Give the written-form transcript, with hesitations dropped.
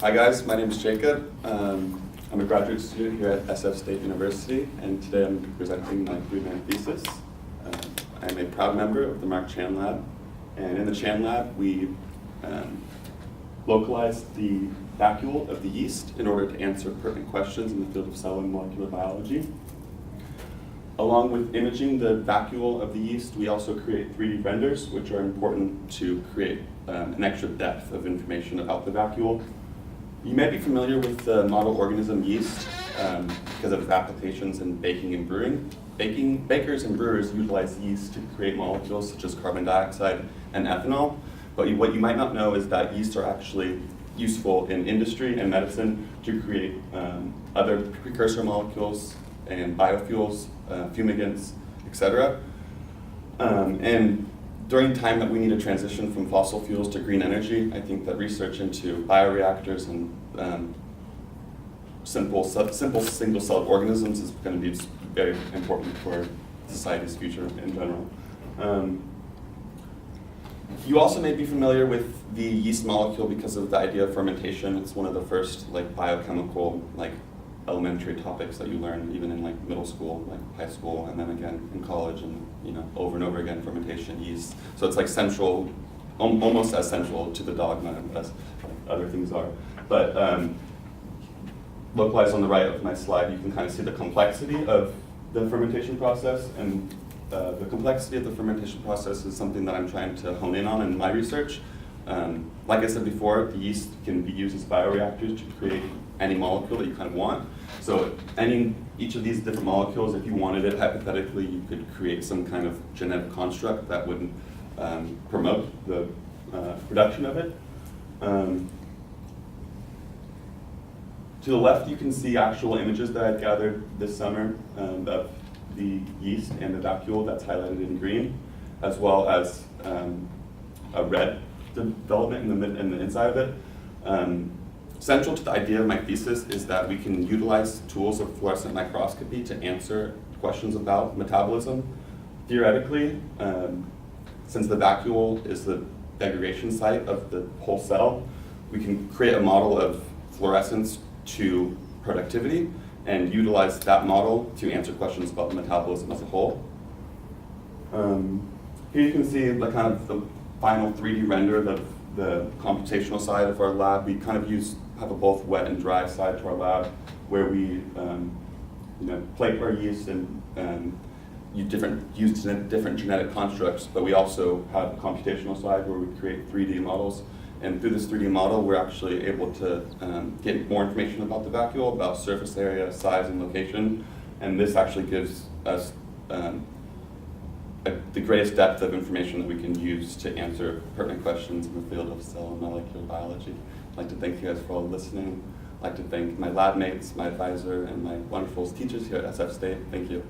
Hi guys, my name is Jacob. I'm a graduate student here at SF State University, and today I'm presenting my three-man thesis. I'm a proud member of the Mark Chan Lab, and in the Chan Lab we localized the vacuole of the yeast in order to answer pertinent questions in the field of cell and molecular biology. Along with imaging the vacuole of the yeast, we also create 3D renders, which are important to create an extra depth of information about the vacuole. You may be familiar with the model organism yeast because of its applications in baking and brewing. Bakers and brewers utilize yeast to create molecules such as carbon dioxide and ethanol, but what you might not know is that yeasts are actually useful in industry and medicine to create other precursor molecules and biofuels, fumigants, etc. And during time that we need to transition from fossil fuels to green energy, I think that research into bioreactors and simple single-celled organisms is going to be very important for society's future in general. You also may be familiar with the yeast molecule because of the idea of fermentation. It's one of the first biochemical elementary topics that you learn even in middle school, high school, and then again in college, and over and over again, fermentation, yeast. So it's central, almost as central to the dogma as other things are. But localized on the right of my slide, you can kind of see the complexity of the fermentation process, and the complexity of the fermentation process is something that I'm trying to hone in on in my research. Like I said before, the yeast can be used as bioreactors to create any molecule that you kind of want. So each of these different molecules, if you wanted it, hypothetically, you could create some kind of genetic construct that would promote the production of it. To the left, you can see actual images that I've gathered this summer of the yeast and the vacuole that's highlighted in green, as well as a red development in the inside of it. Central to the idea of my thesis is that we can utilize tools of fluorescent microscopy to answer questions about metabolism. Theoretically, since the vacuole is the degradation site of the whole cell, we can create a model of fluorescence to productivity and utilize that model to answer questions about the metabolism as a whole. Here you can see the final 3D render of the computational side of our lab. We kind of have a both wet and dry side to our lab, where we plate our yeast and use different genetic constructs, but we also have a computational side where we create 3D models. And through this 3D model, we're actually able to get more information about the vacuole, about surface area, size, and location. And this actually gives us the greatest depth of information that we can use to answer pertinent questions in the field of cell and molecular biology. I'd like to thank you guys for all listening. I'd like to thank my lab mates, my advisor, and my wonderful teachers here at SF State. Thank you.